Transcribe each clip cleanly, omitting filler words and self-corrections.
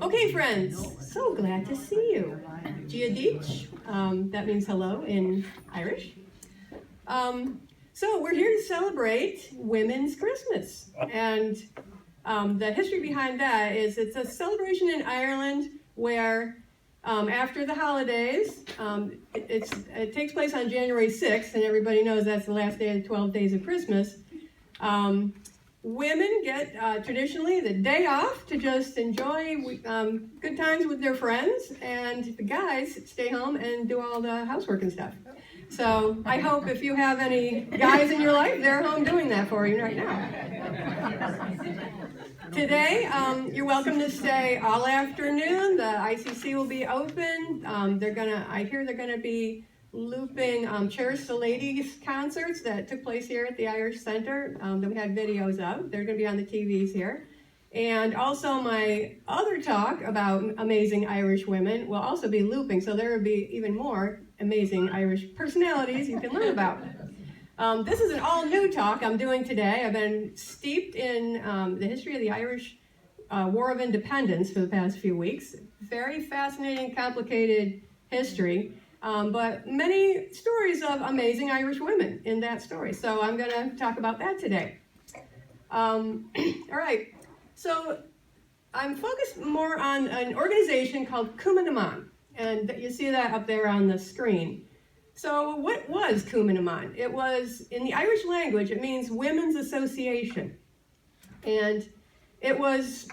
Okay, friends, so glad to see you. Dia Deech, that means hello in Irish. So we're here to celebrate Women's Christmas. And the history behind that is it's a celebration in Ireland where after the holidays, it takes place on January 6th, and everybody knows that's the last day of the 12 days of Christmas. Women get traditionally the day off to just enjoy good times with their friends, and the guys stay home and do all the housework and stuff. So I hope if you have any guys in your life, they're home doing that for you right now. Today, you're welcome to stay all afternoon. The ICC will be open. I hear they're gonna be looping Cheers to Ladies concerts that took place here at the Irish Center that we had videos of. They're going to be on the TVs here. And also my other talk about amazing Irish women will also be looping, so there will be even more amazing Irish personalities you can learn about. This is an all-new talk I'm doing today. I've been steeped in the history of the Irish War of Independence for the past few weeks. Very fascinating, complicated history. But many stories of amazing Irish women in that story. So I'm going to talk about that today. All right. So I'm focused more on an organization called Cumann Na, and you see that up there on the screen. So what was Cumann Na? It was, in the Irish language, it means Women's Association. And it was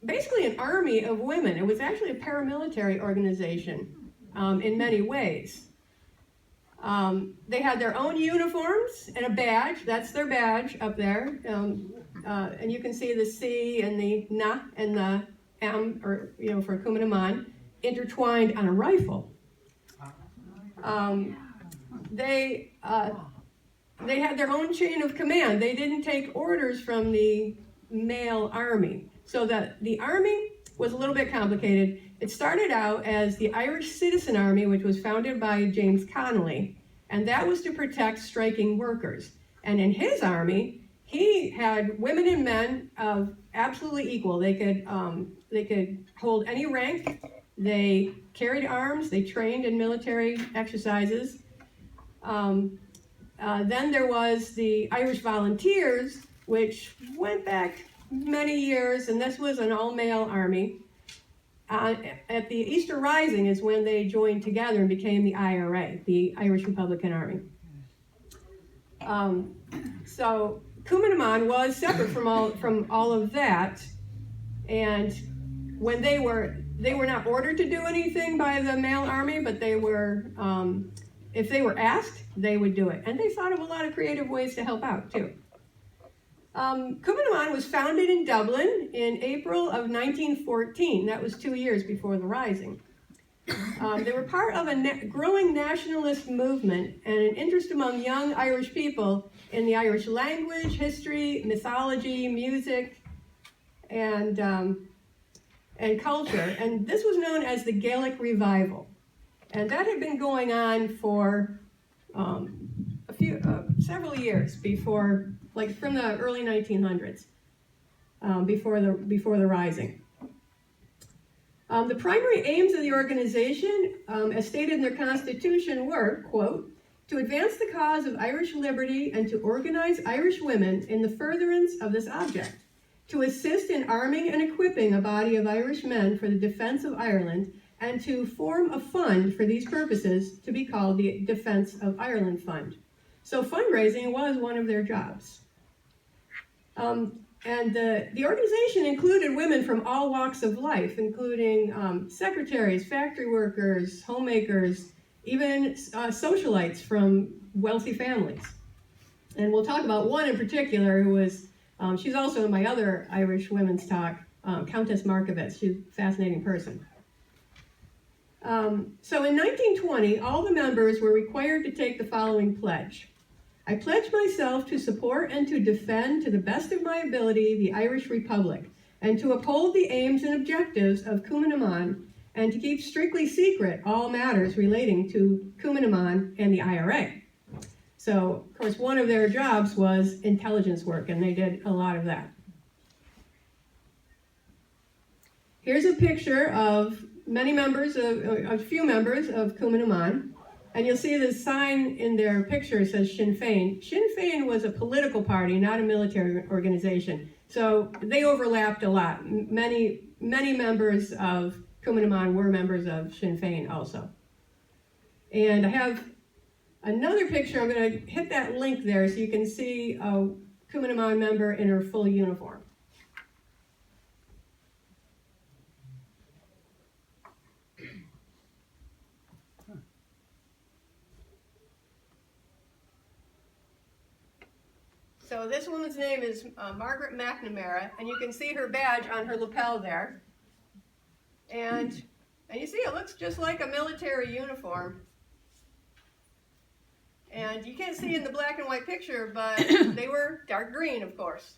basically an army of women. It was actually a paramilitary organization. In many ways. They had their own uniforms and a badge. That's their badge up there. And you can see the C and the Na and the M, or for Cumann Na, intertwined on a rifle. They had their own chain of command. They didn't take orders from the male army. So that the army was a little bit complicated. It started out as the Irish Citizen Army, which was founded by James Connolly, and that was to protect striking workers. And in his army, he had women and men absolutely equal. They could hold any rank. They carried arms. They trained in military exercises. Then there was the Irish Volunteers, which went back many years, and this was an all-male army. At the Easter Rising is when they joined together and became the IRA, the Irish Republican Army. So Cumann Na was separate from all of that, and when they were not ordered to do anything by the male army, but they were, if they were asked, they would do it, and they thought of a lot of creative ways to help out too. Cumann Na was founded in Dublin in April of 1914. That was 2 years before the Rising. They were part of a growing nationalist movement and an interest among young Irish people in the Irish language, history, mythology, music, and culture. And this was known as the Gaelic Revival. And that had been going on for several years before, like from the early 1900s, before the Rising. The primary aims of the organization, as stated in their constitution, were, quote, to advance the cause of Irish liberty and to organize Irish women in the furtherance of this object, to assist in arming and equipping a body of Irish men for the defense of Ireland, and to form a fund for these purposes to be called the Defense of Ireland Fund. So fundraising was one of their jobs. And the organization included women from all walks of life, including secretaries, factory workers, homemakers, even socialites from wealthy families. And we'll talk about one in particular who was, she's also in my other Irish women's talk, Countess Markievicz. She's a fascinating person. So in 1920, all the members were required to take the following pledge. I pledge myself to support and to defend to the best of my ability the Irish Republic, and to uphold the aims and objectives of Cumann Na, and to keep strictly secret all matters relating to Cumann Na and the IRA. So, of course, one of their jobs was intelligence work, and they did a lot of that. Here's a picture of a few members of Cumann Na, and you'll see the sign in their picture says Sinn Féin. Sinn Féin was a political party, not a military organization, so they overlapped a lot. Many members of Cumann Na were members of Sinn Féin also. And I have another picture. I'm going to hit that link there so you can see a Cumann Na member in her full uniform. So this woman's name is Margaret McNamara, and you can see her badge on her lapel there. And you see it looks just like a military uniform. And you can't see in the black and white picture, but they were dark green, of course.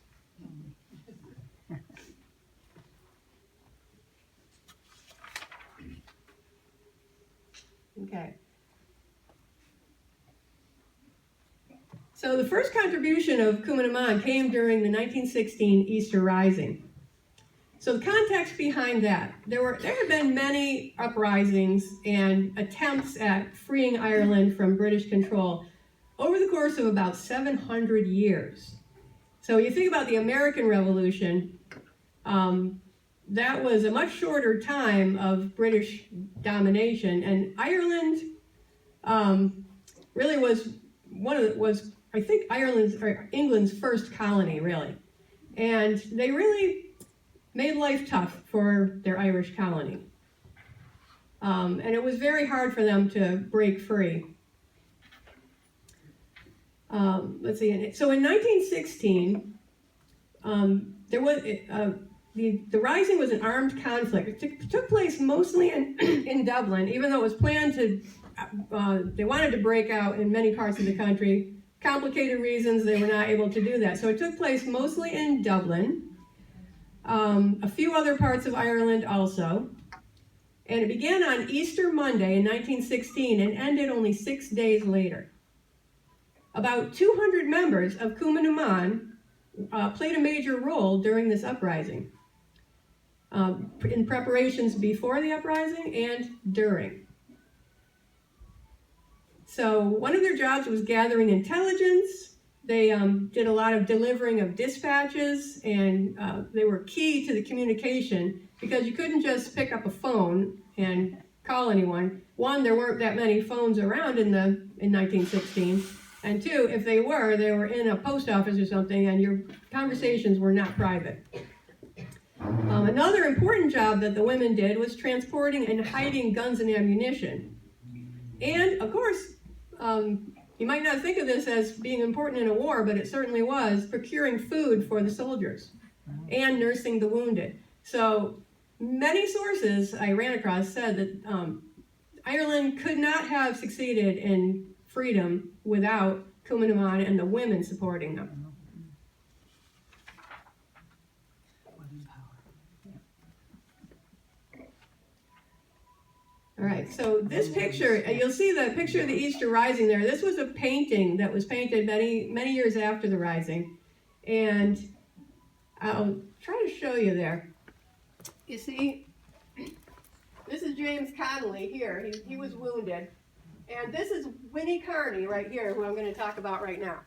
Okay. So the first contribution of Cumann Na came during the 1916 Easter Rising. So the context behind that, there have been many uprisings and attempts at freeing Ireland from British control over the course of about 700 years. So you think about the American Revolution, that was a much shorter time of British domination, and Ireland really was I think England's first colony, really. And they really made life tough for their Irish colony. And it was very hard for them to break free. Let's see. So in 1916, there was the Rising was an armed conflict. It took place mostly in Dublin, even though it was planned to. They wanted to break out in many parts of the country. Complicated reasons, they were not able to do that. So it took place mostly in Dublin, a few other parts of Ireland also. And it began on Easter Monday in 1916 and ended only 6 days later. About 200 members of Cumann Na played a major role during this uprising, in preparations before the uprising and during. So one of their jobs was gathering intelligence. They did a lot of delivering of dispatches, and they were key to the communication because you couldn't just pick up a phone and call anyone. One, there weren't that many phones around in 1916, and two, if they were in a post office or something, and your conversations were not private. Another important job that the women did was transporting and hiding guns and ammunition. And, of course, you might not think of this as being important in a war, but it certainly was, procuring food for the soldiers and nursing the wounded. So many sources I ran across said that Ireland could not have succeeded in freedom without Cumann Na and the women supporting them. All right, so this picture, you'll see the picture of the Easter Rising there. This was a painting that was painted many years after the Rising. And I'll try to show you there. You see, this is James Connolly here. He was wounded. And this is Winnie Carney right here, who I'm going to talk about right now.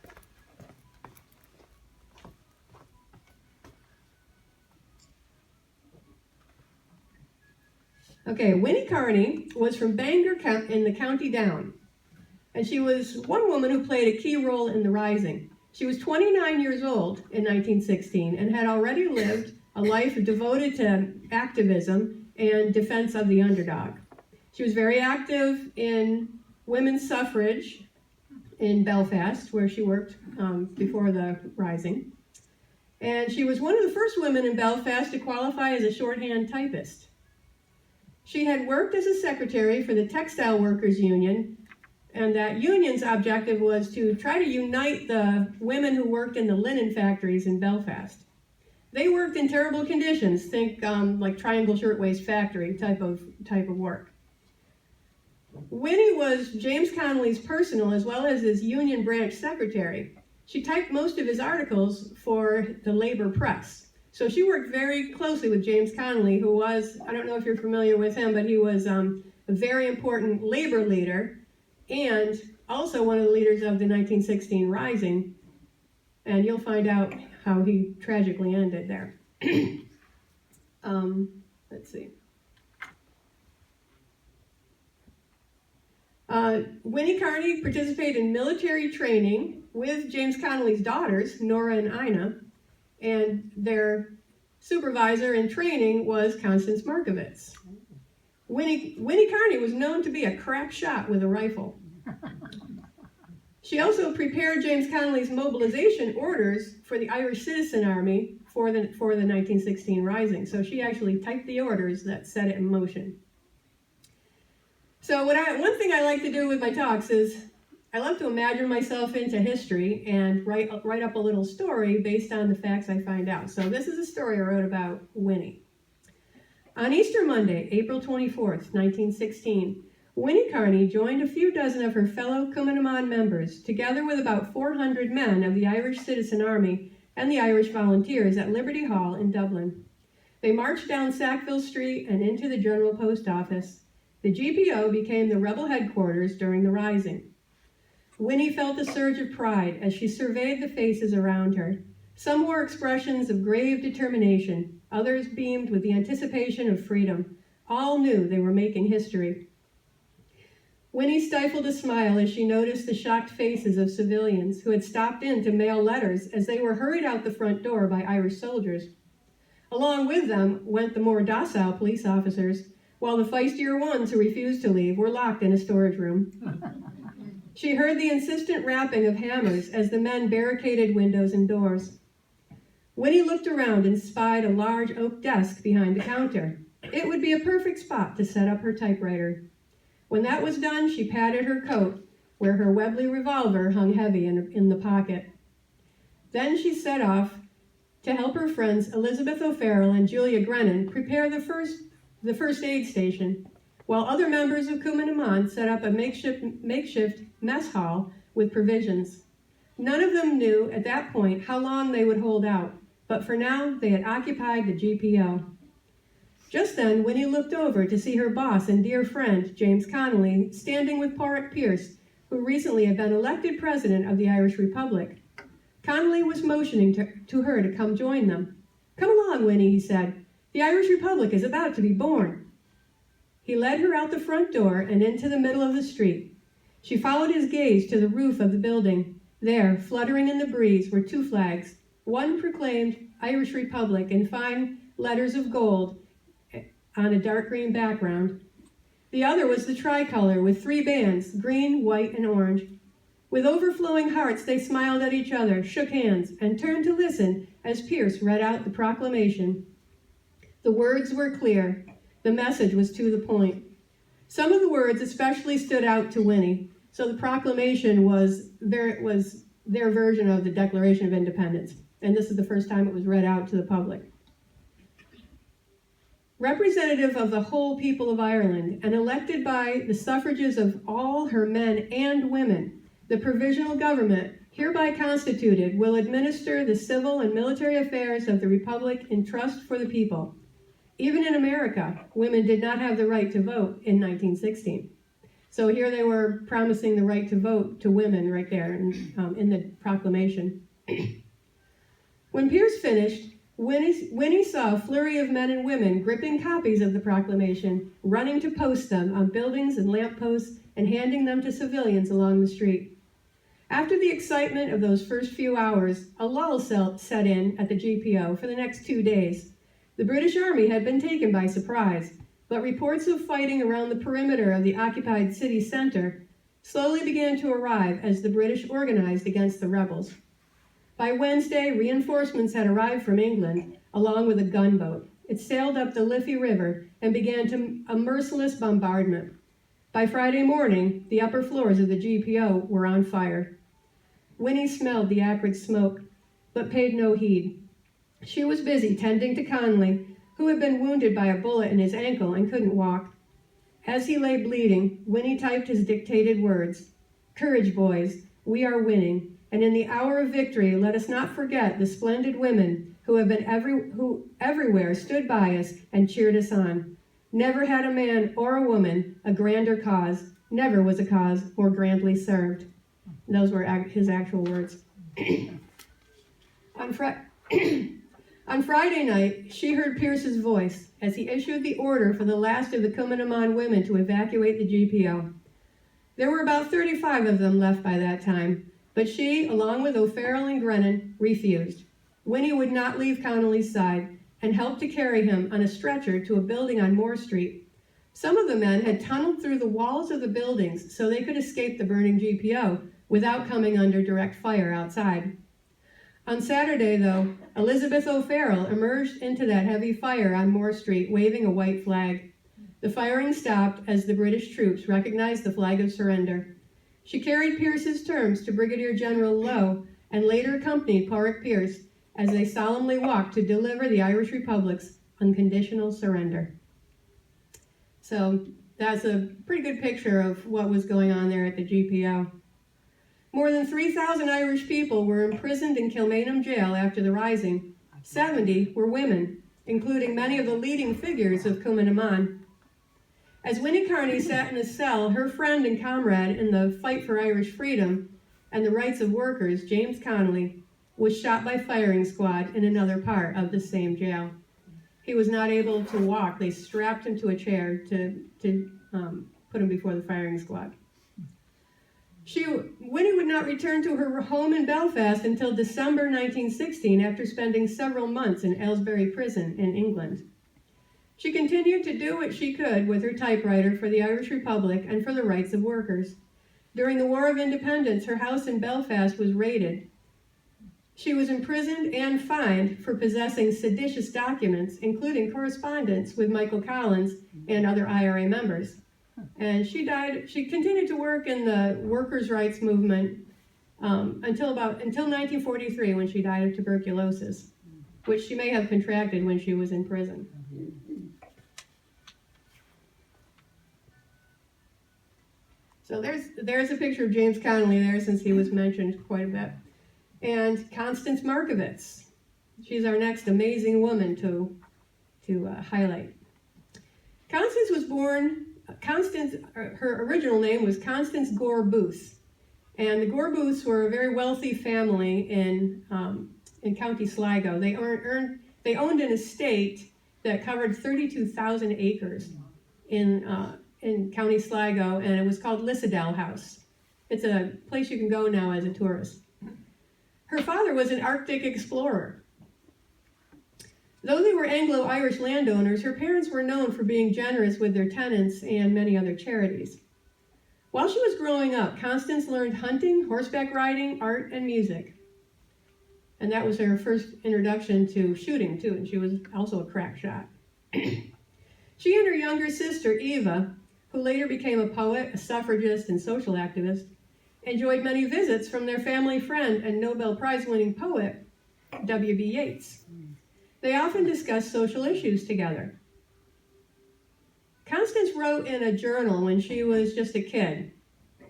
Okay, Winnie Carney was from Bangor in the County Down, and she was one woman who played a key role in the Rising. She was 29 years old in 1916 and had already lived a life devoted to activism and defense of the underdog. She was very active in women's suffrage in Belfast, where she worked before the Rising. And she was one of the first women in Belfast to qualify as a shorthand typist. She had worked as a secretary for the Textile Workers Union, and that union's objective was to try to unite the women who worked in the linen factories in Belfast. They worked in terrible conditions, think like Triangle Shirtwaist Factory type of work. Winnie was James Connolly's personal as well as his union branch secretary. She typed most of his articles for the labor press. So she worked very closely with James Connolly, who was, I don't know if you're familiar with him, but he was a very important labor leader and also one of the leaders of the 1916 Rising. And you'll find out how he tragically ended there. Let's see. Winnie Carney participated in military training with James Connolly's daughters, Nora and Ina, and their supervisor in training was Constance Markovitz. Winnie Carney was known to be a crack shot with a rifle. She also prepared James Connolly's mobilization orders for the Irish Citizen Army for the 1916 Rising. So she actually typed the orders that set it in motion. So one thing I like to do with my talks is I love to imagine myself into history and write up a little story based on the facts I find out. So this is a story I wrote about Winnie. On Easter Monday, April 24th, 1916, Winnie Carney joined a few dozen of her fellow Cumann Na members, together with about 400 men of the Irish Citizen Army and the Irish Volunteers at Liberty Hall in Dublin. They marched down Sackville Street and into the General Post Office. The GPO became the rebel headquarters during the Rising. Winnie felt a surge of pride as she surveyed the faces around her. Some wore expressions of grave determination, others beamed with the anticipation of freedom. All knew they were making history. Winnie stifled a smile as she noticed the shocked faces of civilians who had stopped in to mail letters as they were hurried out the front door by Irish soldiers. Along with them went the more docile police officers, while the feistier ones who refused to leave were locked in a storage room. She heard the insistent rapping of hammers as the men barricaded windows and doors. Winnie looked around and spied a large oak desk behind the counter. It would be a perfect spot to set up her typewriter. When that was done, she patted her coat, where her Webley revolver hung heavy in the pocket. Then she set off to help her friends Elizabeth O'Farrell and Julia Grennan prepare the first aid station, while other members of Cumann Na set up a makeshift mess hall with provisions. None of them knew at that point how long they would hold out, but for now they had occupied the GPO. Just then, Winnie looked over to see her boss and dear friend, James Connolly, standing with Porrick Pierce, who recently had been elected president of the Irish Republic. Connolly was motioning to her to come join them. "Come along, Winnie," he said. "The Irish Republic is about to be born." He led her out the front door and into the middle of the street. She followed his gaze to the roof of the building. There, fluttering in the breeze, were two flags. One proclaimed Irish Republic in fine letters of gold on a dark green background. The other was the tricolor with three bands, green, white, and orange. With overflowing hearts, they smiled at each other, shook hands, and turned to listen as Pierce read out the proclamation. The words were clear. The message was to the point. Some of the words especially stood out to Winnie, so the proclamation was their version of the Declaration of Independence, and this is the first time it was read out to the public. Representative of the whole people of Ireland and elected by the suffrages of all her men and women, the provisional government, hereby constituted, will administer the civil and military affairs of the Republic in trust for the people. Even in America, women did not have the right to vote in 1916. So here they were promising the right to vote to women right there in the proclamation. When Pierce finished, Winnie saw a flurry of men and women gripping copies of the proclamation, running to post them on buildings and lampposts and handing them to civilians along the street. After the excitement of those first few hours, a lull set in at the GPO for the next 2 days. The British Army had been taken by surprise, but reports of fighting around the perimeter of the occupied city center slowly began to arrive as the British organized against the rebels. By Wednesday, reinforcements had arrived from England, along with a gunboat. It sailed up the Liffey River and began a merciless bombardment. By Friday morning, the upper floors of the GPO were on fire. Winnie smelled the acrid smoke, but paid no heed. She was busy tending to Connolly, who had been wounded by a bullet in his ankle and couldn't walk. As he lay bleeding, Winnie typed his dictated words. "Courage, boys, we are winning, and in the hour of victory, let us not forget the splendid women who everywhere stood by us and cheered us on. Never had a man or a woman a grander cause. Never was a cause more grandly served. And those were his actual words. On Friday night, she heard Pierce's voice as he issued the order for the last of the Cumann Na women to evacuate the GPO. There were about 35 of them left by that time, but she, along with O'Farrell and Grennan, refused. Winnie would not leave Connolly's side and helped to carry him on a stretcher to a building on Moore Street. Some of the men had tunneled through the walls of the buildings so they could escape the burning GPO without coming under direct fire outside. On Saturday, though, Elizabeth O'Farrell emerged into that heavy fire on Moore Street waving a white flag. The firing stopped as the British troops recognized the flag of surrender. She carried Pierce's terms to Brigadier General Lowe and later accompanied Porrick Pierce as they solemnly walked to deliver the Irish Republic's unconditional surrender. So that's a pretty good picture of what was going on there at the GPO. More than 3,000 Irish people were imprisoned in Kilmainham jail after the Rising. 70 were women, including many of the leading figures of Cumann Na. As Winnie Carney sat in a cell, her friend and comrade in the fight for Irish freedom and the rights of workers, James Connolly, was shot by firing squad in another part of the same jail. He was not able to walk. They strapped him to a chair to put him before the firing squad. Winnie would not return to her home in Belfast until December 1916 after spending several months in Aylesbury Prison in England. She continued to do what she could with her typewriter for the Irish Republic and for the rights of workers. During the War of Independence, her house in Belfast was raided. She was imprisoned and fined for possessing seditious documents, including correspondence with Michael Collins and other IRA members. And she continued to work in the workers' rights movement until 1943, when she died of tuberculosis, which she may have contracted when she was in prison. So there's a picture of James Connolly there, since he was mentioned quite a bit. And Constance Markovitz. She's our next amazing woman to highlight. Constance was born, her original name was Constance Gore Booth. And the Gore Booths were a very wealthy family in County Sligo. They owned an estate that covered 32,000 acres in County Sligo, and it was called Lissadell House. It's a place you can go now as a tourist. Her father was an Arctic explorer. Though they were Anglo-Irish landowners, her parents were known for being generous with their tenants and many other charities. While she was growing up, Constance learned hunting, horseback riding, art, and music. And that was her first introduction to shooting, too, and she was also a crack shot. She and her younger sister, Eva, who later became a poet, a suffragist, and social activist, enjoyed many visits from their family friend and Nobel Prize-winning poet, W.B. Yeats. They often discussed social issues together. Constance wrote in a journal when she was just a kid,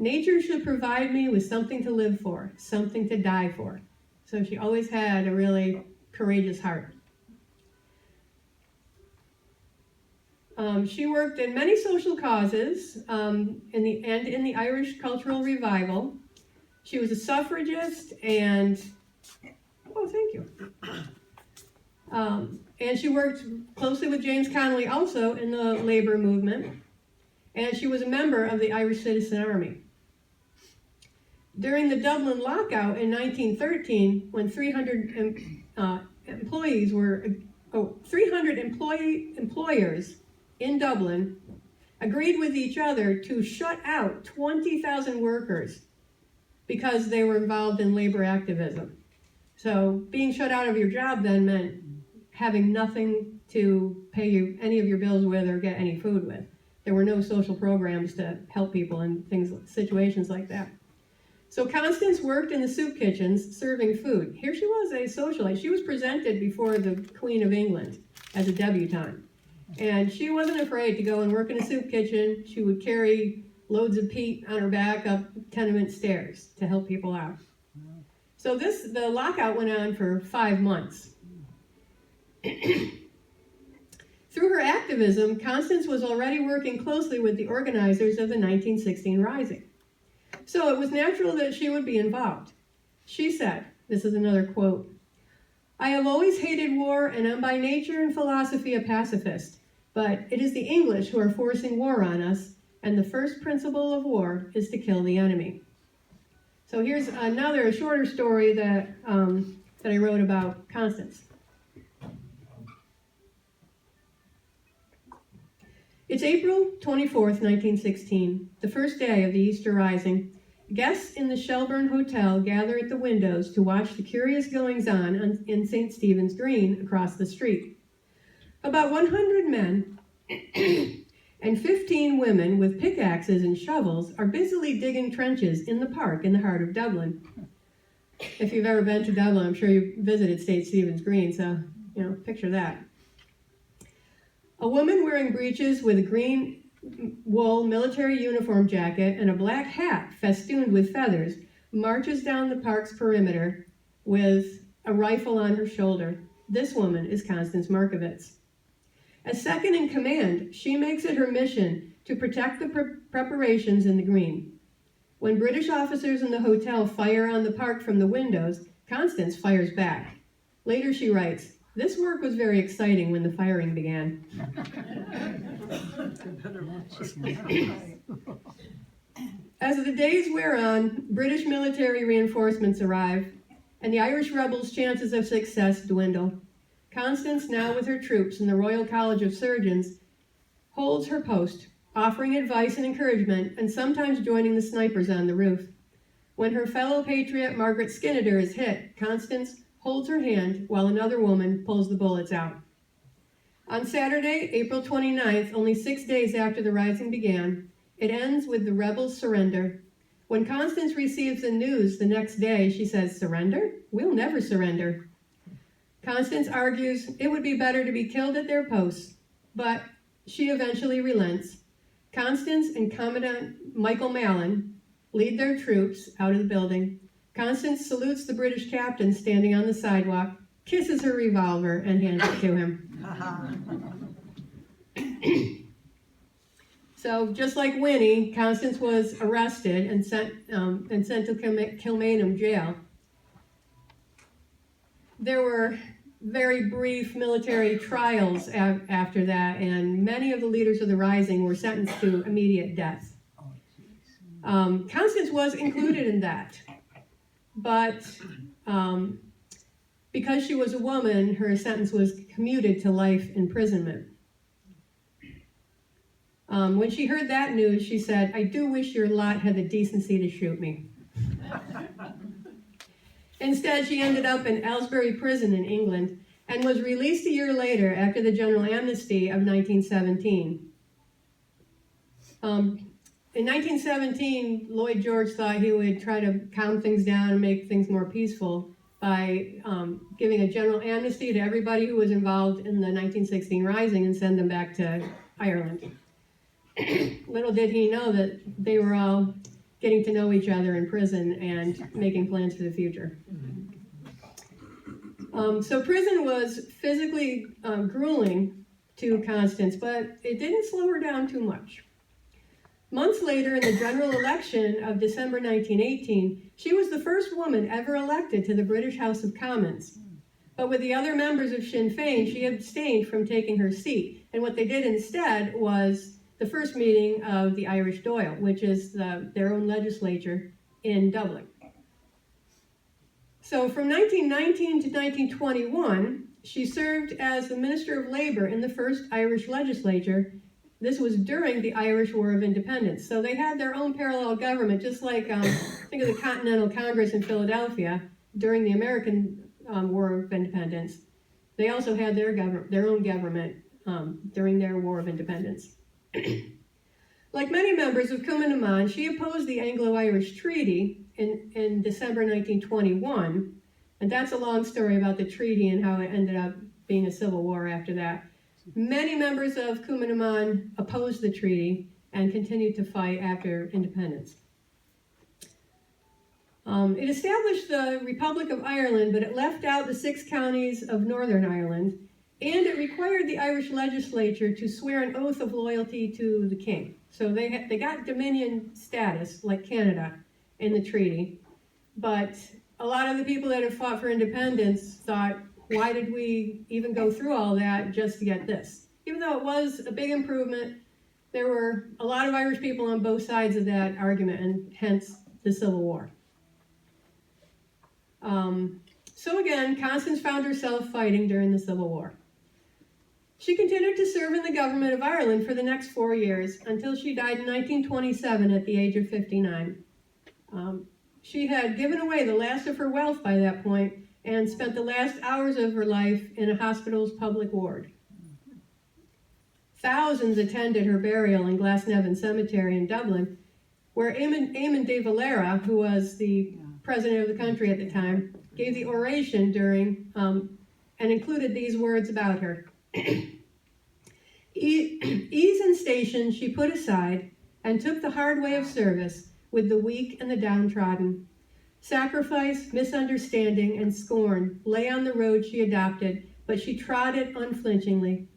"Nature should provide me with something to live for, something to die for." So she always had a really courageous heart. She worked in many social causes in the Irish Cultural Revival. She was a suffragist and she worked closely with James Connolly also in the labor movement, and she was a member of the Irish Citizen Army. During the Dublin lockout in 1913, when 300 employers in Dublin agreed with each other to shut out 20,000 workers because they were involved in labor activism. So being shut out of your job then meant having nothing to pay you any of your bills with or get any food with. There were no social programs to help people in situations like that. So Constance worked in the soup kitchens serving food. Here she was, a socialite. She was presented before the Queen of England as a debutante. And she wasn't afraid to go and work in a soup kitchen. She would carry loads of peat on her back up tenement stairs to help people out. So the lockout went on for 5 months. Through her activism, Constance was already working closely with the organizers of the 1916 Rising. So it was natural that she would be involved. She said, this is another quote, "I have always hated war and am by nature and philosophy a pacifist, but it is the English who are forcing war on us, and the first principle of war is to kill the enemy." So here's another shorter story that I wrote about Constance. It's April 24th, 1916, the first day of the Easter Rising. Guests in the Shelburne Hotel gather at the windows to watch the curious goings-on in St. Stephen's Green across the street. About 100 men and 15 women with pickaxes and shovels are busily digging trenches in the park in the heart of Dublin. If you've ever been to Dublin, I'm sure you've visited St. Stephen's Green, so, picture that. A woman wearing breeches with a green wool military uniform jacket and a black hat festooned with feathers marches down the park's perimeter with a rifle on her shoulder. This woman is Constance Markovitz. As second in command, she makes it her mission to protect the preparations in the green. When British officers in the hotel fire on the park from the windows, Constance fires back. Later she writes, "This work was very exciting when the firing began." As the days wear on, British military reinforcements arrive, and the Irish rebels' chances of success dwindle. Constance, now with her troops in the Royal College of Surgeons, holds her post, offering advice and encouragement, and sometimes joining the snipers on the roof. When her fellow patriot Margaret Skinner is hit, Constance holds her hand while another woman pulls the bullets out. On Saturday, April 29th, only 6 days after the rising began, it ends with the rebels' surrender. When Constance receives the news the next day, she says, "Surrender? We'll never surrender." Constance argues it would be better to be killed at their posts, but she eventually relents. Constance and Commandant Michael Mallon lead their troops out of the building. Constance salutes the British captain standing on the sidewalk, kisses her revolver, and hands it to him. So, just like Winnie, Constance was arrested and sent to Kilmainham jail. There were very brief military trials after that, and many of the leaders of the Rising were sentenced to immediate death. Constance was included in that, but because she was a woman, her sentence was commuted to life imprisonment. When she heard that news, she said, "I do wish your lot had the decency to shoot me." Instead, she ended up in Aylesbury Prison in England and was released a year later after the general amnesty of 1917. In 1917, Lloyd George thought he would try to calm things down and make things more peaceful by giving a general amnesty to everybody who was involved in the 1916 Rising and send them back to Ireland. Little did he know that they were all getting to know each other in prison and making plans for the future. So prison was physically grueling to Constance, but it didn't slow her down too much. Months later, in the general election of December 1918, she was the first woman ever elected to the British House of Commons. But with the other members of Sinn Féin, she abstained from taking her seat. And what they did instead was the first meeting of the Irish Dáil, which is their own legislature in Dublin. So from 1919 to 1921, she served as the Minister of Labor in the first Irish legislature. This was during the Irish War of Independence. So they had their own parallel government, just like, think of the Continental Congress in Philadelphia during the American War of Independence. They also had their own government during their War of Independence. Like many members of Cumann Na, she opposed the Anglo-Irish Treaty in December 1921, and that's a long story about the treaty and how it ended up being a civil war after that. Many members of Cumann Na opposed the treaty and continued to fight after independence. It established the Republic of Ireland, but it left out the 6 counties of Northern Ireland And it required the Irish legislature to swear an oath of loyalty to the king. So they got Dominion status, like Canada, in the treaty. But a lot of the people that have fought for independence thought, why did we even go through all that just to get this? Even though it was a big improvement, there were a lot of Irish people on both sides of that argument, and hence the Civil War. So again, Constance found herself fighting during the Civil War. She continued to serve in the government of Ireland for the next 4 years until she died in 1927 at the age of 59. She had given away the last of her wealth by that point and spent the last hours of her life in a hospital's public ward. Thousands attended her burial in Glasnevin Cemetery in Dublin, where Eamon de Valera, who was the president of the country at the time, gave the oration during and included these words about her. Ease and station she put aside and took the hard way of service with the weak and the downtrodden. Sacrifice, misunderstanding, and scorn lay on the road she adopted, but she trod it unflinchingly.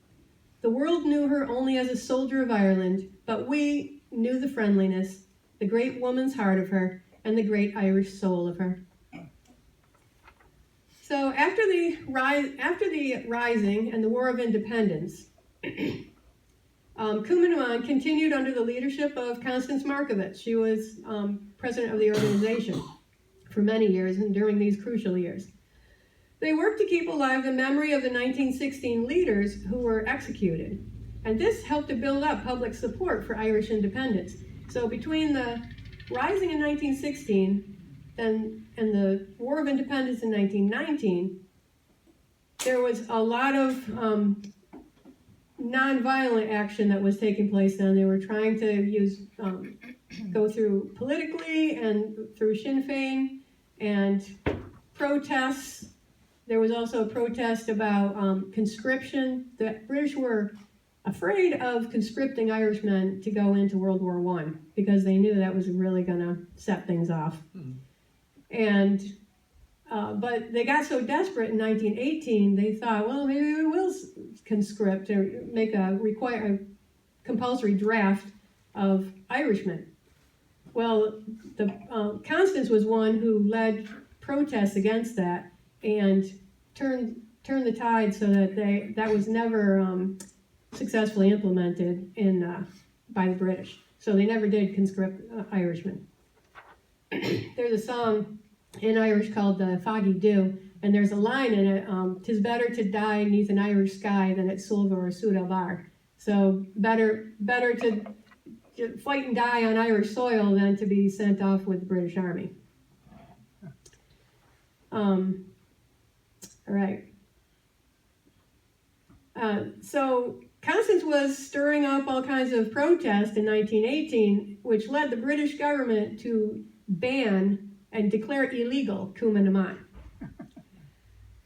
The world knew her only as a soldier of Ireland, but we knew the friendliness, the great woman's heart of her, and the great Irish soul of her. So after the Rising and the War of Independence, Cumann Na continued under the leadership of Constance Markievicz. She was president of the organization for many years and during these crucial years. They worked to keep alive the memory of the 1916 leaders who were executed, and this helped to build up public support for Irish independence. So between the Rising in 1916 and the War of Independence in 1919, there was a lot of nonviolent action that was taking place then. They were trying to go through politically and through Sinn Féin and protests. There was also a protest about conscription. The British were afraid of conscripting Irishmen to go into World War I because they knew that was really going to set things off. And but they got so desperate in 1918, they thought, well, maybe we will conscript or make a compulsory draft of Irishmen. Well, Constance was one who led protests against that and turned the tide so that that was never successfully implemented by the British. So they never did conscript Irishmen. There's a song in Irish called the Foggy Dew, and there's a line in it, "'Tis better to die 'neath an Irish sky than at Sulva or Souda Bar." So better to fight and die on Irish soil than to be sent off with the British Army. All right. So Constance was stirring up all kinds of protest in 1918, which led the British government to ban and declare illegal Cumann Na.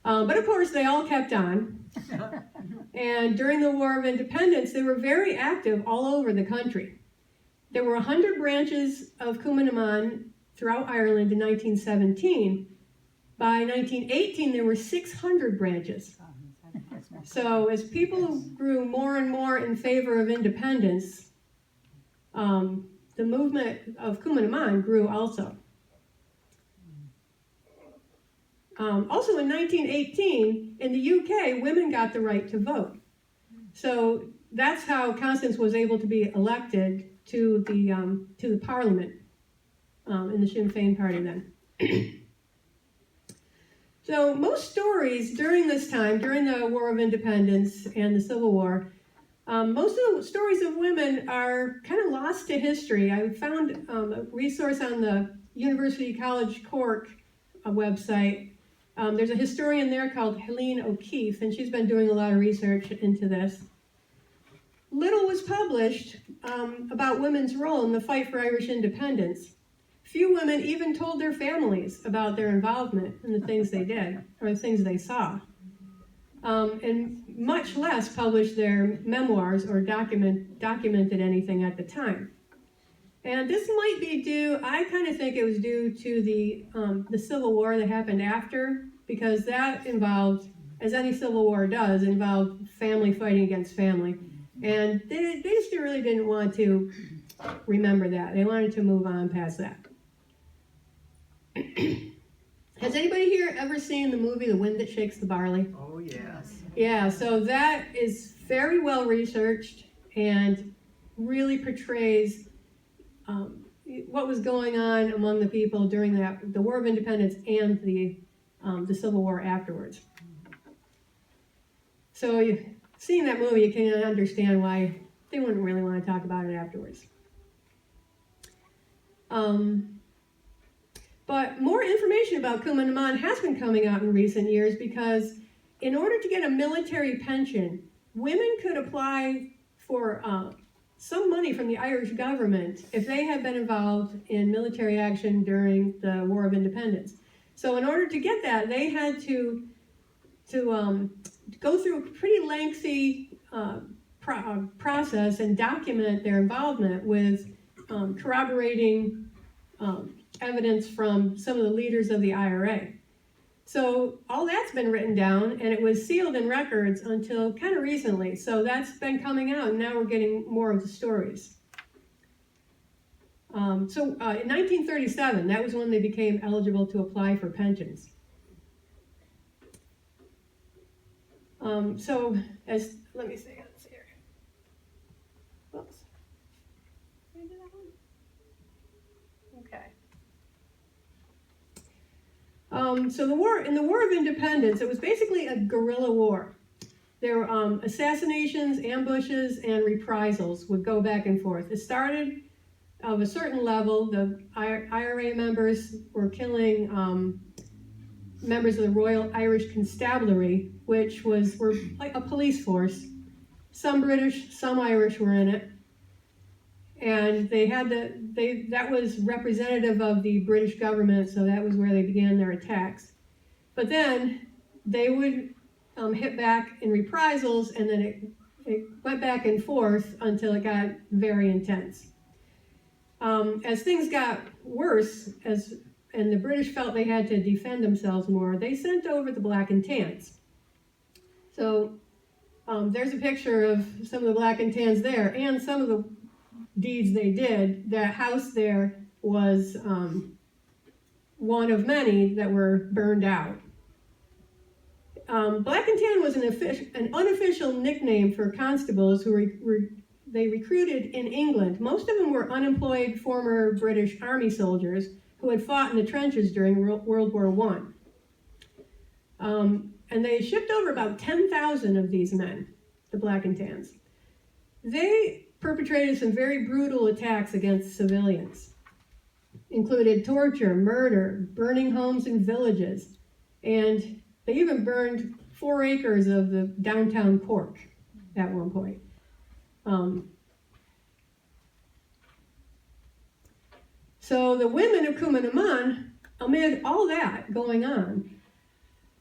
But of course, they all kept on. And during the War of Independence, they were very active all over the country. There were 100 branches of Cumann Na throughout Ireland in 1917. By 1918, there were 600 branches. So as people grew more and more in favor of independence, the movement of Cumann Na grew also. Also in 1918, in the UK, women got the right to vote. So that's how Constance was able to be elected to the Parliament in the Sinn Féin party then. So most stories during this time, during the War of Independence and the Civil War, most of the stories of women are kind of lost to history. I found a resource on the University College Cork website. There's a historian there called Helene O'Keefe, and she's been doing a lot of research into this. Little was published about women's role in the fight for Irish independence. Few women even told their families about their involvement in the things they did, or the things they saw. And much less published their memoirs or documented anything at the time. And this might be due, I kind of think it was due to the Civil War that happened after, because that involved as any civil war does, involved family fighting against family. And they just really didn't want to remember that. They wanted to move on past that. Has anybody here ever seen the movie The Wind That Shakes the Barley? Oh, yes. Yeah, so that is very well researched and really portrays what was going on among the people during the War of Independence and the Civil War afterwards. So seeing that movie, you can understand why they wouldn't really want to talk about it afterwards. But more information about Cumann Na has been coming out in recent years because in order to get a military pension, women could apply for some money from the Irish government if they had been involved in military action during the War of Independence. So in order to get that, they had to go through a pretty lengthy process and document their involvement with corroborating evidence from some of the leaders of the IRA. So all that's been written down, and it was sealed in records until kind of recently. So that's been coming out, and now we're getting more of the stories. In 1937, that was when they became eligible to apply for pensions. Let me see, let's see here. Whoops. Did I do that one? Okay. So in the War of Independence, it was basically a guerrilla war. There were assassinations, ambushes, and reprisals would go back and forth. It started of a certain level. The IRA members were killing members of the Royal Irish Constabulary, which were like a police force. Some British, some Irish were in it. And that was representative of the British government, so that was where they began their attacks. But then they would hit back in reprisals, and then it went back and forth until it got very intense. As things got worse, and the British felt they had to defend themselves more, they sent over the Black and Tans. So there's a picture of some of the Black and Tans there, and some of the deeds they did. That house there was one of many that were burned out. Black and Tan was an unofficial nickname for constables who they recruited in England. Most of them were unemployed former British Army soldiers who had fought in the trenches during World War I. And they shipped over about 10,000 of these men, the Black and Tans. They perpetrated some very brutal attacks against civilians. Included torture, murder, burning homes and villages, and they even burned 4 acres of the downtown Cork at one point. So the women of Cumann Na, amid all that going on,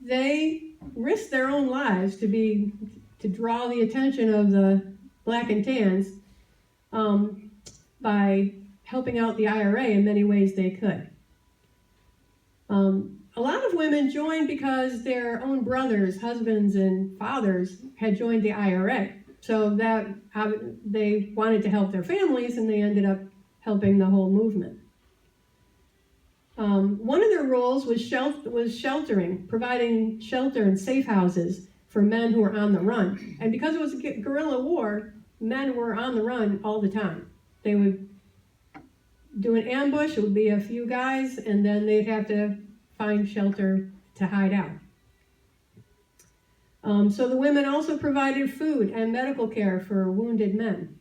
they risked their own lives to draw the attention of the Black and Tans by helping out the IRA in many ways they could. A lot of women joined because their own brothers, husbands, and fathers had joined the IRA. So that they wanted to help their families, and they ended up helping the whole movement. One of their roles was sheltering, providing shelter and safe houses for men who were on the run. And because it was a guerrilla war, men were on the run all the time. They would do an ambush, it would be a few guys, and then they'd have to find shelter to hide out. So the women also provided food and medical care for wounded men.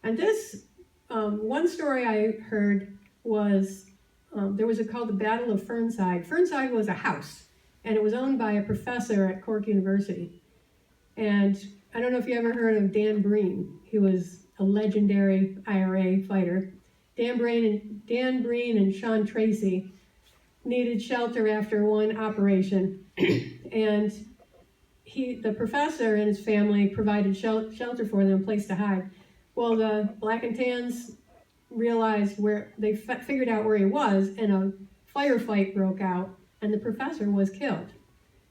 And this, one story I heard was, there was called the Battle of Fernside. Fernside was a house, and it was owned by a professor at Cork University. And I don't know if you ever heard of Dan Breen. He was a legendary IRA fighter. Dan Breen and Sean Tracy needed shelter after one operation, and the professor and his family provided shelter for them, a place to hide. Well, the Black and Tans realized they figured out where he was, and a firefight broke out, and the professor was killed.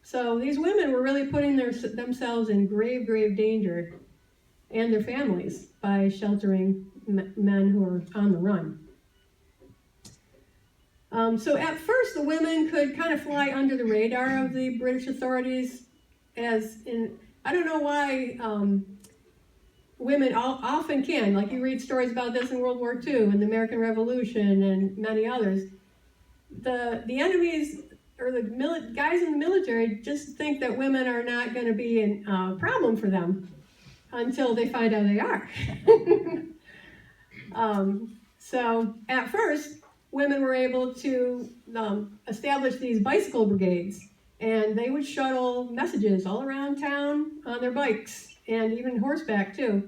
So these women were really putting themselves in grave, grave danger, and their families, by sheltering men who were on the run. So at first, the women could kind of fly under the radar of the British authorities, I don't know why women often can, like you read stories about this in World War II and the American Revolution and many others. The enemies, or the guys in the military, just think that women are not going to be a problem for them until they find out they are. So at first, women were able to establish these bicycle brigades, and they would shuttle messages all around town on their bikes, and even horseback too,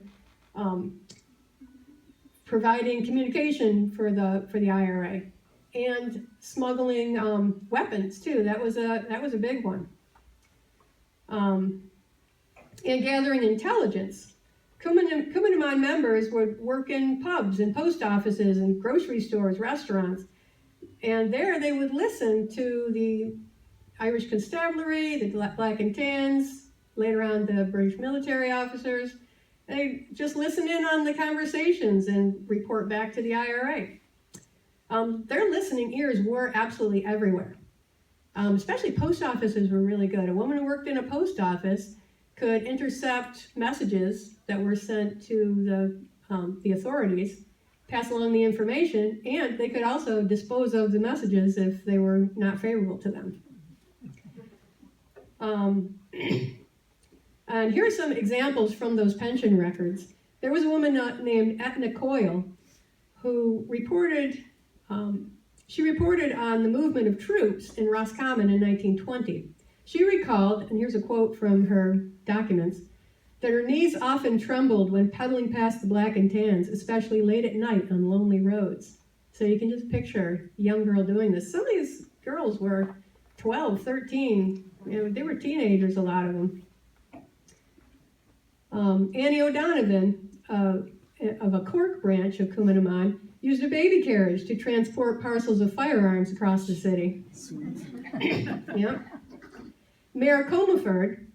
providing communication for the IRA, and smuggling weapons too. That was a big one. And gathering intelligence. Cumann Na members would work in pubs and post offices and grocery stores, restaurants, and there they would listen to the Irish Constabulary, the Black and Tans, later on the British military officers. They just listen in on the conversations and report back to the IRA. Their listening ears were absolutely everywhere. Especially post offices were really good. A woman who worked in a post office could intercept messages that were sent to the authorities, pass along the information, and they could also dispose of the messages if they were not favorable to them. And here are some examples from those pension records. There was a woman named Etna Coyle who reported, she reported on the movement of troops in Roscommon in 1920. She recalled, and here's a quote from her documents, that her knees often trembled when pedaling past the Black and Tans, especially late at night on lonely roads. So you can just picture a young girl doing this. Some of these girls were 12, 13, they were teenagers, a lot of them. Annie O'Donovan, of a Cork branch of Cumann Na, used a baby carriage to transport parcels of firearms across the city. Yeah. Mayor Comaford,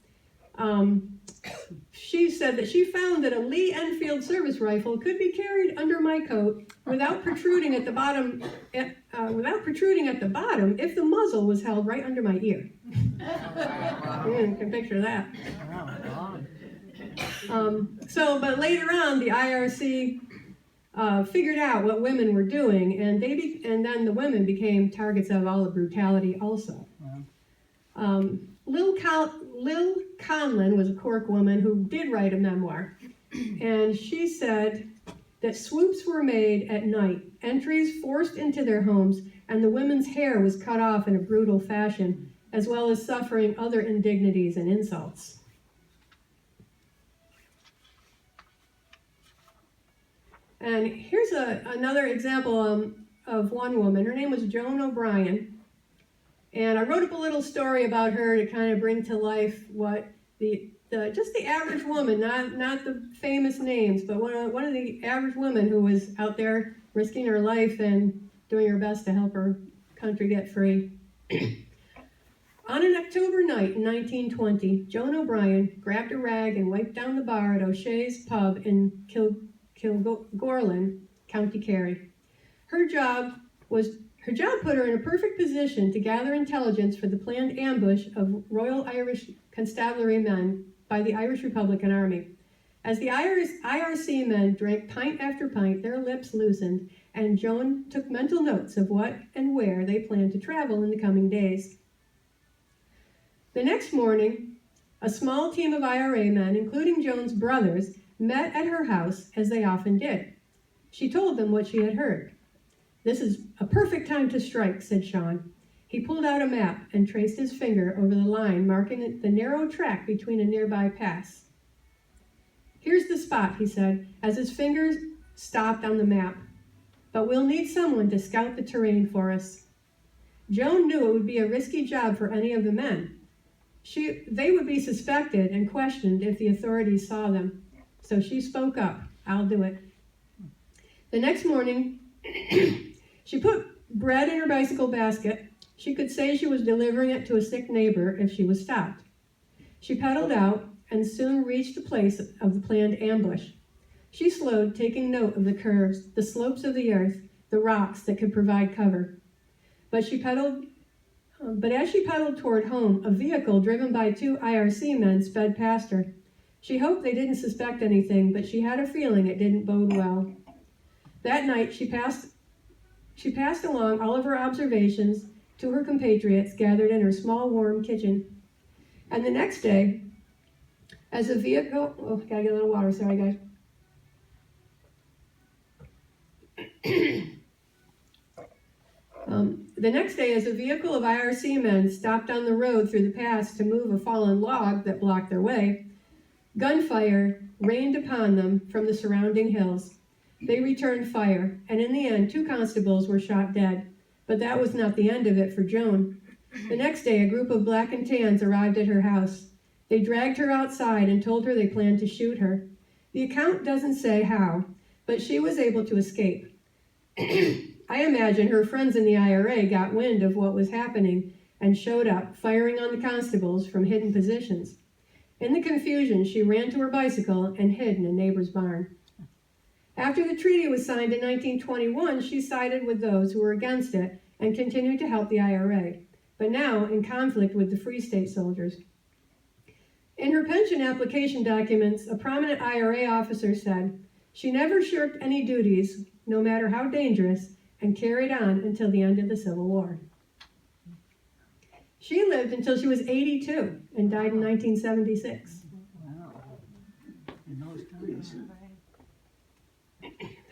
she said that she found that a Lee Enfield service rifle could be carried under my coat without protruding at the bottom. If the muzzle was held right under my ear. You can picture that. But later on, the IRC figured out what women were doing, and then the women became targets of all the brutality also. Lil Conlon was a Cork woman who did write a memoir, and she said that swoops were made at night, entries forced into their homes, and the women's hair was cut off in a brutal fashion, as well as suffering other indignities and insults. And here's another example of one woman. Her name was Joan O'Brien. And I wrote up a little story about her to kind of bring to life what just the average woman, not the famous names, but one of the average women who was out there risking her life and doing her best to help her country get free. On an October night in 1920, Joan O'Brien grabbed a rag and wiped down the bar at O'Shea's pub in Kilgorlin, County Kerry. Her job put her in a perfect position to gather intelligence for the planned ambush of Royal Irish Constabulary men by the Irish Republican Army. As the IRC men drank pint after pint, their lips loosened, and Joan took mental notes of what and where they planned to travel in the coming days. The next morning, a small team of IRA men, including Joan's brothers, met at her house, as they often did. She told them what she had heard. "This is a perfect time to strike," said Sean. He pulled out a map and traced his finger over the line marking the narrow track between a nearby pass. "Here's the spot," he said, as his fingers stopped on the map. "But we'll need someone to scout the terrain for us." Joan knew it would be a risky job for any of the men. They would be suspected and questioned if the authorities saw them. So she spoke up. "I'll do it." The next morning, she put bread in her bicycle basket, She could say she was delivering it to a sick neighbor if she was stopped. She pedaled out and soon reached the place of the planned ambush. She slowed, taking note of the curves, the slopes of the earth, the rocks that could provide cover. But as she pedaled toward home, a vehicle driven by 2 IRC men sped past her. She hoped they didn't suspect anything, but she had a feeling it didn't bode well. That night, she passed along all of her observations to her compatriots gathered in her small, warm kitchen. And the next day, as a vehicle, gotta get a little water, sorry guys. The next day, as a vehicle of IRC men stopped on the road through the pass to move a fallen log that blocked their way, gunfire rained upon them from the surrounding hills. They returned fire, and in the end, 2 constables were shot dead. But that was not the end of it for Joan. The next day, a group of black and tans arrived at her house. They dragged her outside and told her they planned to shoot her. The account doesn't say how, but she was able to escape. I imagine her friends in the IRA got wind of what was happening and showed up, firing on the constables from hidden positions. In the confusion, she ran to her bicycle and hid in a neighbor's barn. After the treaty was signed in 1921, she sided with those who were against it and continued to help the IRA, but now in conflict with the Free State soldiers. In her pension application documents, a prominent IRA officer said, she never shirked any duties, no matter how dangerous, and carried on until the end of the Civil War. She lived until she was 82 and died in 1976. Wow. In those times.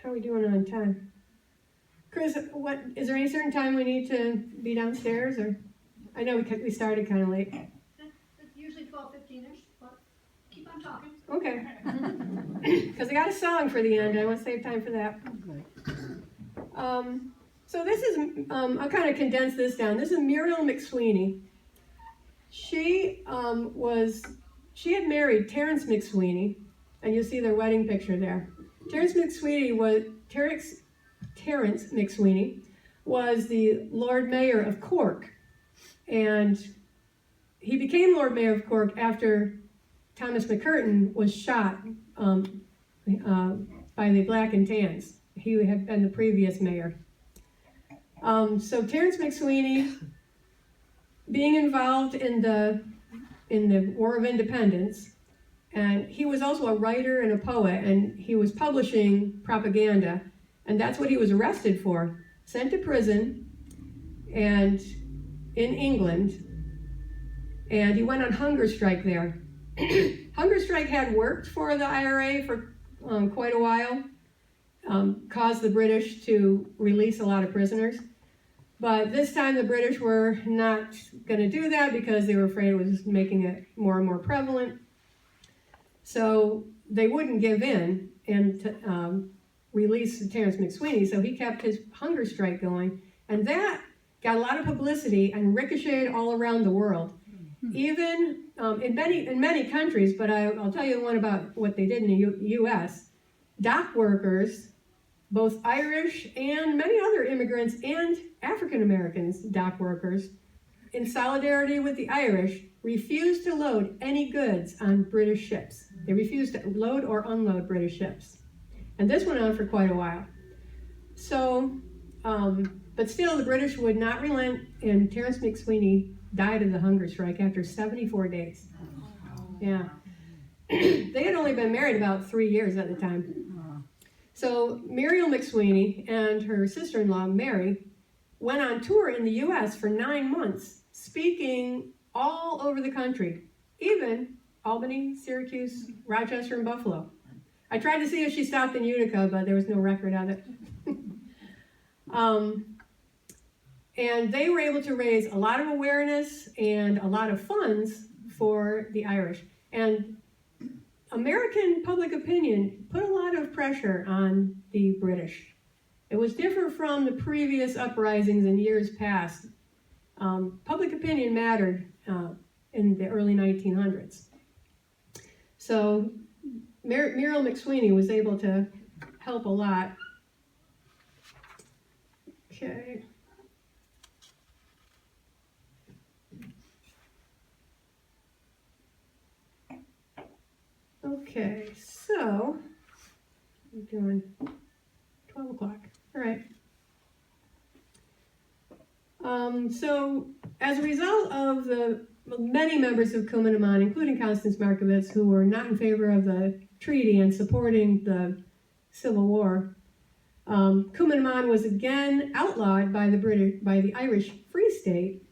How are we doing on time? Chris, is there any certain time we need to be downstairs? Or I know we started kind of late. It's usually 12:15-ish, but keep on talking. Okay. Because I got a song for the end. I want to save time for that. Okay. So this is, I'll kind of condense this down. This is Muriel McSweeney. She had married Terrence McSweeney, and you'll see their wedding picture there. Terrence McSweeney was the Lord Mayor of Cork, and he became Lord Mayor of Cork after Thomas McCurtain was shot by the Black and Tans. He had been the previous mayor. So Terrence McSweeney, being involved in the War of Independence, and he was also a writer and a poet, and he was publishing propaganda, and that's what he was arrested for. Sent to prison, and in England, and he went on hunger strike there. Hunger strike had worked for the IRA for quite a while, caused the British to release a lot of prisoners. But this time the British were not going to do that because they were afraid it was making it more and more prevalent. So they wouldn't give in and release Terrence McSweeney, so he kept his hunger strike going. And that got a lot of publicity and ricocheted all around the world. Even in many countries, but I'll tell you the one about what they did in the U.S. Dock workers, both Irish and many other immigrants and African Americans, dock workers, in solidarity with the Irish, refused to load any goods on British ships. They refused to load or unload British ships. And this went on for quite a while. So, but still the British would not relent, and Terrence McSweeney died of the hunger strike after 74 days. Yeah. They had only been married about 3 years at the time. So Muriel McSweeney and her sister-in-law, Mary, went on tour in the U.S. for 9 months, speaking all over the country, even Albany, Syracuse, Rochester, and Buffalo. I tried to see if she stopped in Utica, but there was no record of it. And they were able to raise a lot of awareness and a lot of funds for the Irish. And American public opinion put a lot of pressure on the British. It was different from the previous uprisings in years past. Public opinion mattered in the early 1900s. So Muriel McSweeney was able to help a lot. Okay. Okay, so I'm doing 12 o'clock. All right. So as a result of the many members of Cumann Na, including Constance Markovitz, who were not in favor of the treaty and supporting the Civil War, Cumann Na was again outlawed by the Irish Free State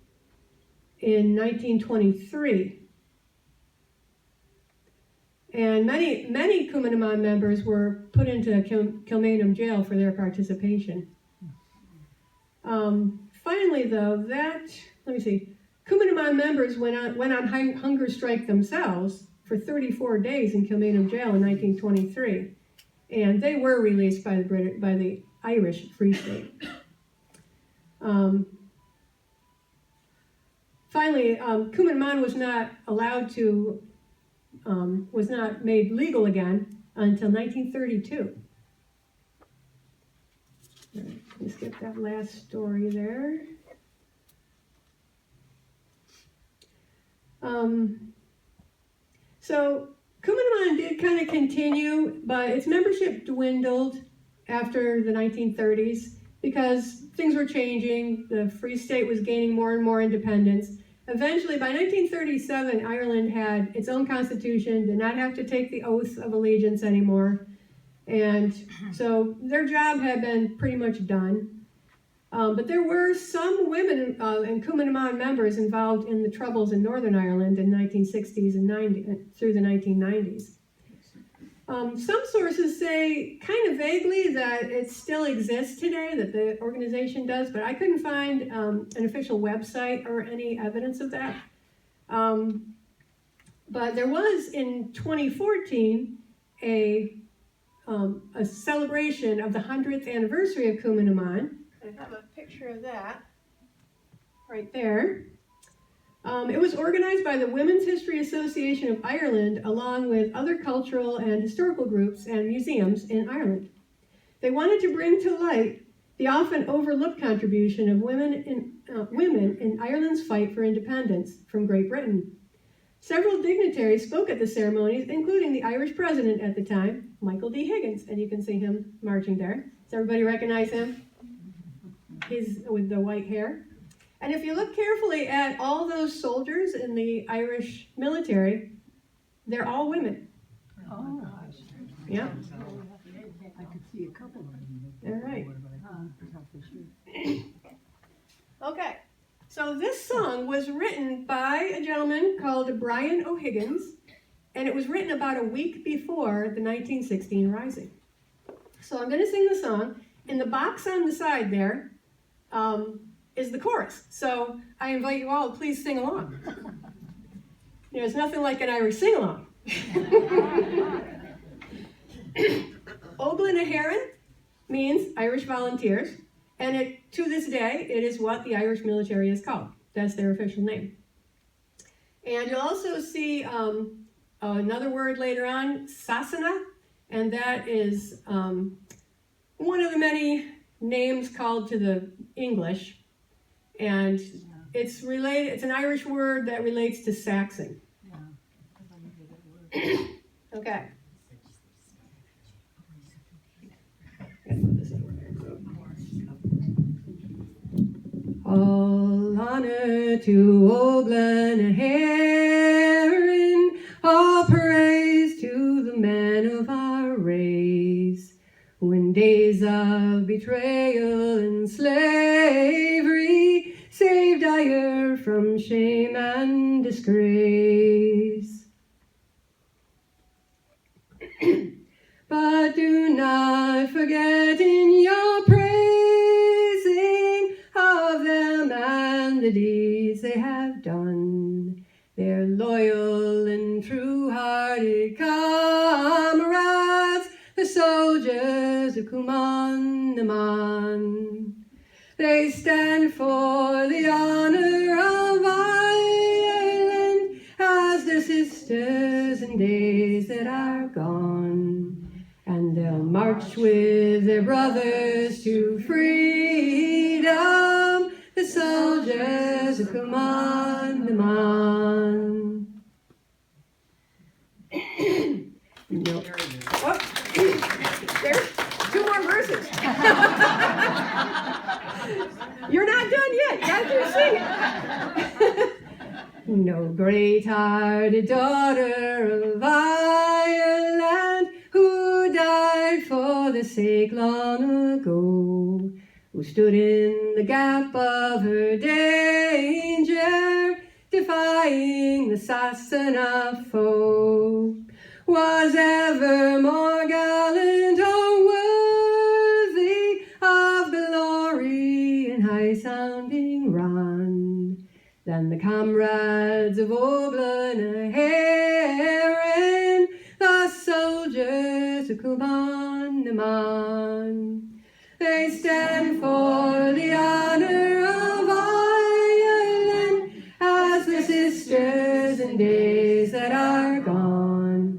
in 1923. And many Cumann Na members were put into Kilmainham jail for their participation. Finally, though, Cumann Na members went on hunger strike themselves for 34 days in Kilmainham jail in 1923, and they were released by the Irish Free State. Finally, Cumann Na was not allowed to, was not made legal again until 1932. All right, let's get that last story there. So Cumann Na did kind of continue, but its membership dwindled after the 1930s because things were changing. The Free State was gaining more and more independence. Eventually, by 1937, Ireland had its own constitution, did not have to take the oath of allegiance anymore. And so their job had been pretty much done. But there were some women and Cumann Na members involved in the troubles in Northern Ireland in the 1960s and through the 1990s. Some sources say kind of vaguely that it still exists today, that the organization does, but I couldn't find an official website or any evidence of that. But there was in 2014 a celebration of the 100th anniversary of Cumann Na. I have a picture of that right there. It was organized by the Women's History Association of Ireland along with other cultural and historical groups and museums in Ireland. They wanted to bring to light the often overlooked contribution of women in Ireland's fight for independence from Great Britain. Several dignitaries spoke at the ceremonies, including the Irish president at the time, Michael D. Higgins, and you can see him marching there. Does everybody recognize him? He's with the white hair. And if you look carefully at all those soldiers in the Irish military, they're all women. Oh, gosh. Yeah. I could see a couple of them. All right. Not for sure. Okay. So this song was written by a gentleman called Brian O'Higgins, and it was written about a week before the 1916 Rising. So I'm going to sing the song. In the box on the side there is the chorus. So I invite you all to please sing along. There's nothing like an Irish sing-along. Óglaigh na hÉireann means Irish volunteers, and to this day, it is what the Irish military is called. That's their official name. And you'll also see another word later on, Sasana, and that is one of the many names called to the English, and it's an Irish word that relates to Saxon. Okay. All honor to Óglaigh na hÉireann, all praise to the man of our race, who in days of betrayal and slavery saved Ire from shame and disgrace. But do not forget in your praising of them and the deeds they have done, their loyal and true-hearted comrades, the soldiers of Cumann Na. They stand for the honor of Ireland as their sisters in days that are gone. And they'll march with their brothers to freedom, the soldiers of Cumann Na. No. Oh, there's 2 more verses. You're not done yet. You gotta do sing it. No great-hearted daughter of Ireland, who died for the sake long ago, who stood in the gap of her danger, defying the Sassanach foe, was ever more gallant or worthy of glory and high-sounding run than the comrades of O'Blonaherin, the soldiers of Cumann Na. They stand for the honor of Ireland as the sisters in days that are gone,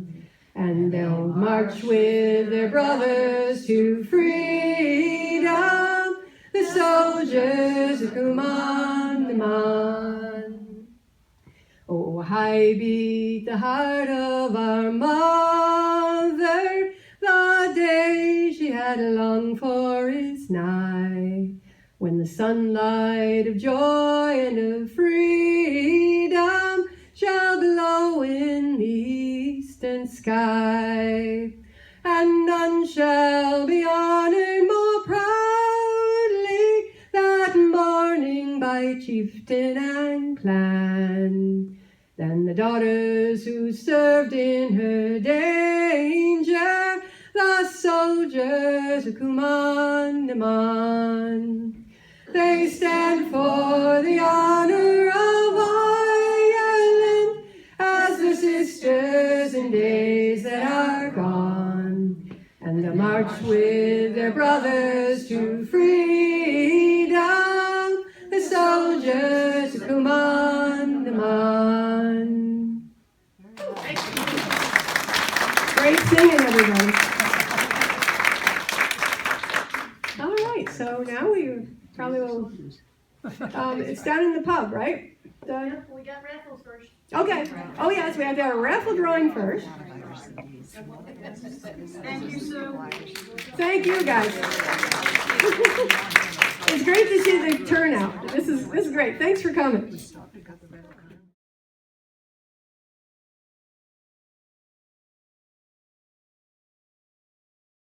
and they'll march with their brothers to freedom, the soldiers of Cumann Na. Oh, high beat the heart of our mother, the day she had longed for is nigh, when the sunlight of joy and of freedom shall glow in the eastern sky, and none shall be honored more proudly that morning by chieftain and clan than the daughters who served in her danger, the soldiers of Cumann Na. They stand for the honor of Ireland as the sisters in days that are gone, and they'll march with their brothers to freedom, the soldiers of Cumann Na. Great singing, everybody. All right, so now we probably will, it's down in the pub, right? Yep, we got raffles first. Okay. Oh, yes, we have to have a raffle drawing first. Thank you, Sue. Thank you, guys. It's great to see the turnout. This is great. Thanks for coming.